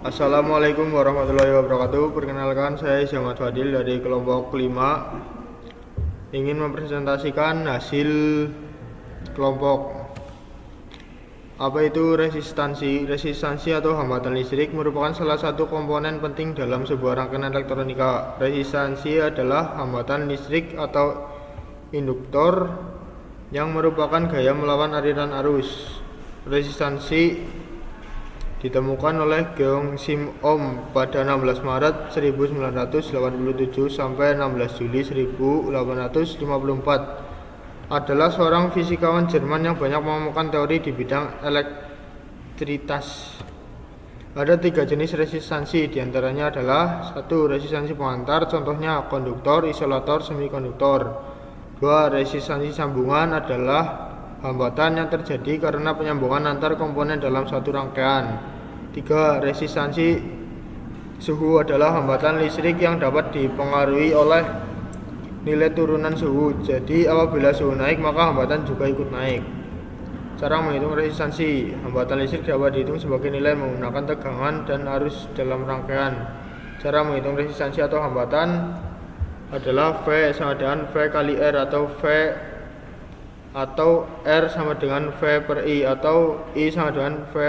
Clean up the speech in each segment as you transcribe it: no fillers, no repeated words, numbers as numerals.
Assalamualaikum warahmatullahi wabarakatuh. Perkenalkan, saya Jamat Fadil dari kelompok 5. Ingin mempresentasikan hasil kelompok. Apa itu resistansi? Resistansi atau hambatan listrik merupakan salah satu komponen penting dalam sebuah rangkaian elektronika. Resistansi adalah hambatan listrik atau induktor yang merupakan gaya melawan aliran arus. Resistansi ditemukan oleh Geong Sim Ohm pada 16 Maret 1987 sampai 16 Juli 1854. Adalah seorang fisikawan Jerman yang banyak menemukan teori di bidang elektrisitas. Ada 3 jenis resistansi, diantaranya adalah 1. Resistansi pengantar, contohnya konduktor, isolator, semikonduktor. 2. Resistansi sambungan adalah hambatan yang terjadi karena penyambungan antar komponen dalam satu rangkaian. 3. Resistansi suhu adalah hambatan listrik yang dapat dipengaruhi oleh nilai turunan suhu. Jadi apabila suhu naik maka hambatan juga ikut naik. Cara menghitung resistansi. Hambatan listrik dapat dihitung sebagai nilai menggunakan tegangan dan arus dalam rangkaian. Cara menghitung resistansi atau hambatan adalah V sama dengan V kali R atau R sama dengan V per I atau I sama dengan V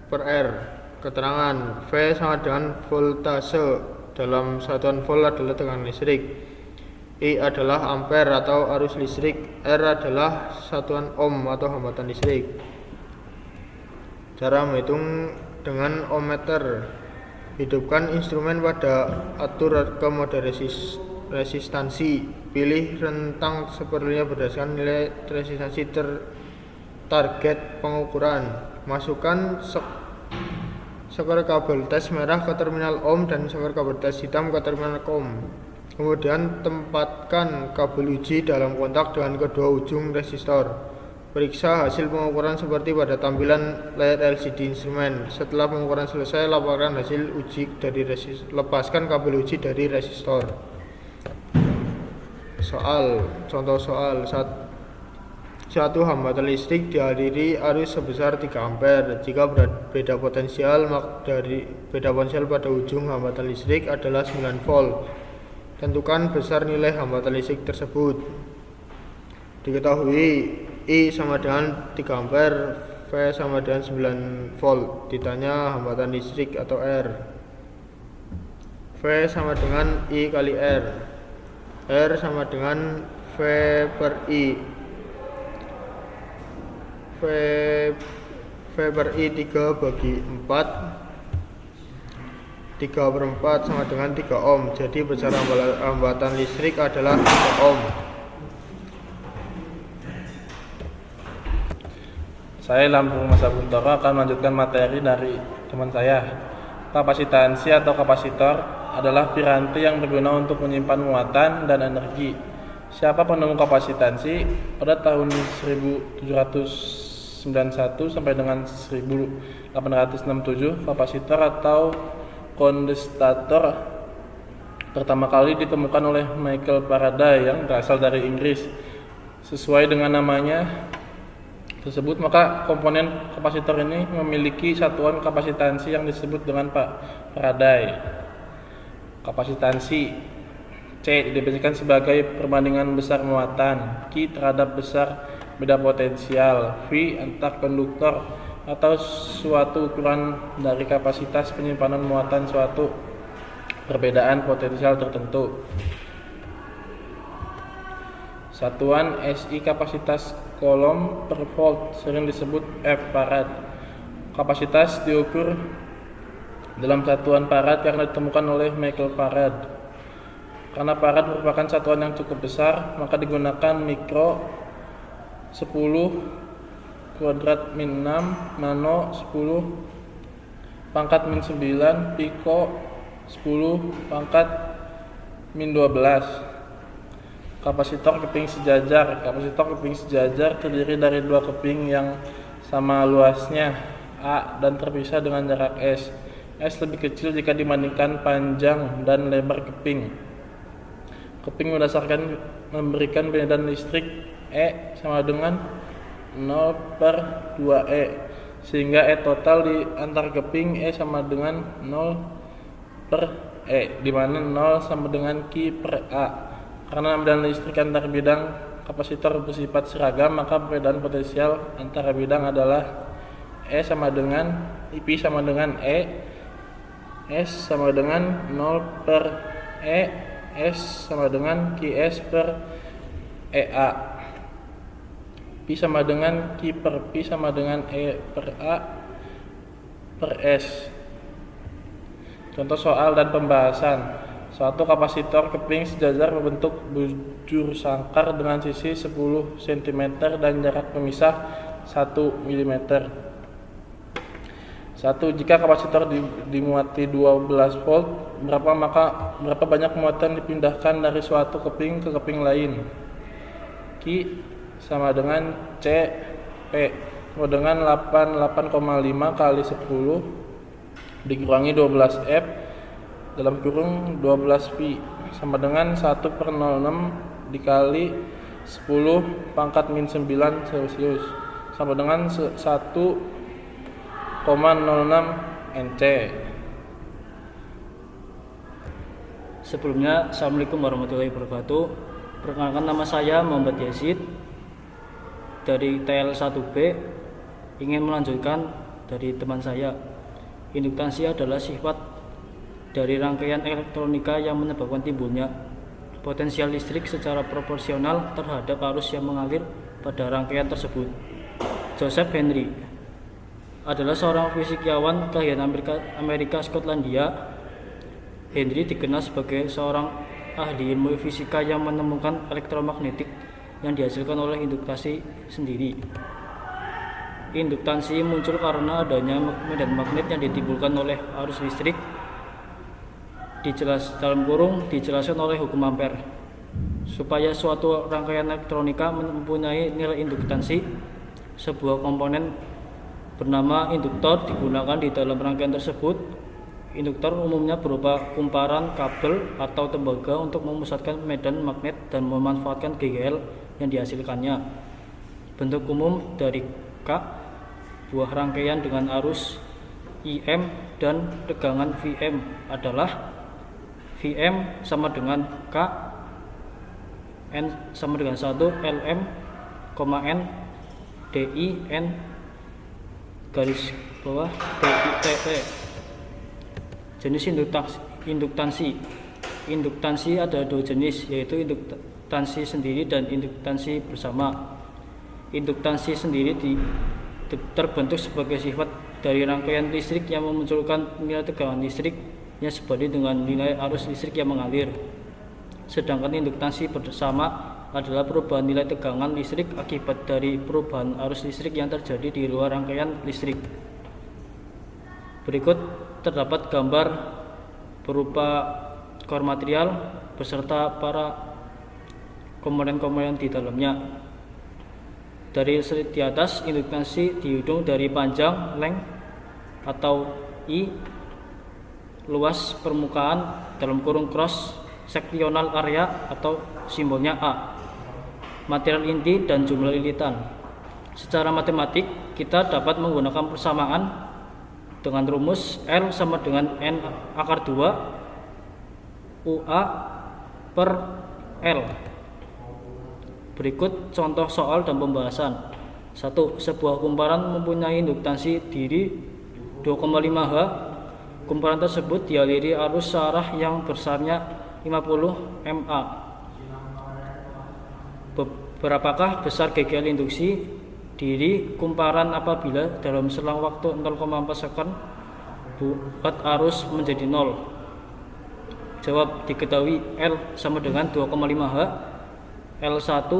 per R. Keterangan: V sama dengan voltase, dalam satuan volt adalah tegangan listrik. I adalah ampere atau arus listrik. R adalah satuan ohm atau hambatan listrik. Cara menghitung dengan ohmmeter. Hidupkan instrumen pada atur ke mode resistansi. Pilih rentang seperlunya berdasarkan nilai resistansi target pengukuran. Masukkan seker kabel tes merah ke terminal ohm dan seker kabel tes hitam ke terminal ohm. Kemudian tempatkan kabel uji dalam kontak dengan kedua ujung resistor. Periksa hasil pengukuran seperti pada tampilan layar LCD instrumen. Setelah pengukuran selesai, laporkan hasil uji dari lepaskan kabel uji dari resistor. Contoh soal. Satu hambatan listrik dihadiri arus sebesar 3 ampere. Jika beda potensial pada ujung hambatan listrik adalah 9 volt. Tentukan besar nilai hambatan listrik tersebut. Diketahui I sama dengan 3 ampere, V sama dengan 9 volt. Ditanya hambatan listrik atau R. V sama dengan I kali R. R sama dengan V per I. V per I 3 bagi 4, 3 per 4 sama dengan 3 ohm. Jadi besar hambatan listrik adalah 3 ohm. Saya Lampung Mas Abuntoro akan melanjutkan materi dari teman saya. Kapasitansi atau kapasitor adalah piranti yang berguna untuk menyimpan muatan dan energi. Siapa penemu kapasitansi? Pada tahun 1791 sampai dengan 1867, kapasitor atau kondensator pertama kali ditemukan oleh Michael Faraday yang berasal dari Inggris. Sesuai dengan namanya tersebut, maka komponen kapasitor ini memiliki satuan kapasitansi yang disebut dengan Faraday. Kapasitansi C didefinisikan sebagai perbandingan besar muatan, Q terhadap besar beda potensial, V antar konduktor atau suatu ukuran dari kapasitas penyimpanan muatan suatu perbedaan potensial tertentu. Satuan SI kapasitas kolom per volt sering disebut F farad. Kapasitas diukur dalam satuan farad yang ditemukan oleh Michael Farad. Karena farad merupakan satuan yang cukup besar, maka digunakan mikro 10 kuadrat min 6, nano 10 pangkat min 9, piko 10 pangkat min 12. Kapasitor keping sejajar. Kapasitor keping sejajar terdiri dari 2 keping yang sama luasnya A dan terpisah dengan jarak S. S lebih kecil jika dibandingkan panjang dan lebar keping. Keping memberikan medan listrik E sama dengan 0/2E. sehingga E total di antar keping E sama dengan 0 per E, di mana 0 sama dengan Q per A. Karena medan listrik antar bidang kapasitor bersifat seragam, maka perbedaan potensial antara bidang adalah E sama dengan IP sama dengan E, S sama dengan 0 per E, S sama dengan QS per EA. Pi sama dengan Q per Pi sama dengan E per A per S. Contoh soal dan pembahasan. Suatu kapasitor keping sejajar berbentuk bujur sangkar dengan sisi 10 cm dan jarak pemisah 1 mm. 1. Jika kapasitor dimuati 12 volt, berapa banyak muatan dipindahkan dari suatu keping ke keping lain? Q sama dengan C P sama dengan 8,5 kali 10 dikurangi 12 F dalam kurung 12 pi sama dengan 1 per 06 dikali 10 pangkat min 9 Celcius sama dengan 1,06 NC. Sebelumnya, Assalamualaikum warahmatullahi wabarakatuh. Perkenalkan, nama saya Muhammad Yazid dari TL1B. Ingin melanjutkan dari teman saya. Induktansi adalah sifat dari rangkaian elektronika yang menyebabkan timbulnya potensial listrik secara proporsional terhadap arus yang mengalir pada rangkaian tersebut. Joseph Henry adalah seorang fisikawan kelahiran Amerika Skotlandia. Henry dikenal sebagai seorang ahli ilmu fisika yang menemukan elektromagnetik yang dihasilkan oleh induktansi sendiri. Induktansi muncul karena adanya medan magnet yang ditimbulkan oleh arus listrik. Dijelaskan oleh hukum Ampere. Supaya suatu rangkaian elektronika mempunyai nilai induktansi, sebuah komponen bernama induktor digunakan di dalam rangkaian tersebut. Induktor umumnya berupa kumparan kabel atau tembaga untuk memusatkan medan magnet dan memanfaatkan GGL yang dihasilkannya. Bentuk umum dari K, buah rangkaian dengan arus IM dan tegangan VM adalah VM sama dengan K, N sama dengan 1, LM, N, DI, N garis bawah DITT. Jenis induktansi. Induktansi ada dua jenis, yaitu induktansi sendiri dan induktansi bersama. Induktansi sendiri terbentuk sebagai sifat dari rangkaian listrik yang memunculkan nilai tegangan listrik yang sebanding dengan nilai arus listrik yang mengalir. Sedangkan induktansi bersama adalah perubahan nilai tegangan listrik akibat dari perubahan arus listrik yang terjadi di luar rangkaian listrik. Berikut terdapat gambar berupa core material beserta para komponen-komponen di dalamnya. Dari slide di atas, induktansi dihitung dari panjang length atau I, luas permukaan dalam kurung cross sectional area atau simbolnya A, material inti dan jumlah lilitan. Secara matematik kita dapat menggunakan persamaan dengan rumus L sama dengan N akar 2 UA per L. Berikut contoh soal dan pembahasan. 1. Sebuah kumparan mempunyai induktansi diri 2,5H. Kumparan tersebut dialiri arus searah yang besarnya 50 mA. Berapakah besar GGL induksi diri kumparan apabila dalam selang waktu 0,4 second buat arus menjadi 0? Jawab, diketahui L sama dengan 2,5H, L1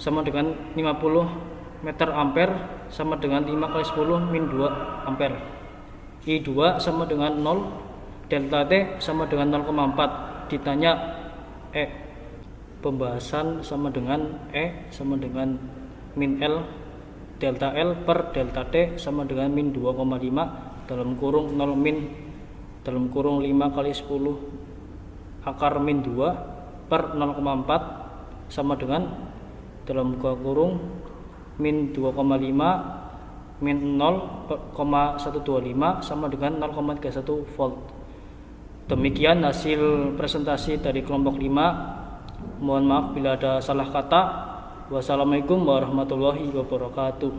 sama dengan 50 meter ampere sama dengan 5 kali 10 min 2 ampere. I2 sama dengan 0, delta T sama dengan 0,4. Ditanya E. Pembahasan sama dengan E sama dengan min L delta L per delta T sama dengan min 2,5 dalam kurung 0 min dalam kurung 5 kali 10 akar min 2 per 0,4 sama dengan dalam kurung min 2,5 min 0,125 sama dengan 0,31 volt. Demikian hasil presentasi dari kelompok 5. Mohon maaf bila ada salah kata. Wassalamualaikum warahmatullahi wabarakatuh.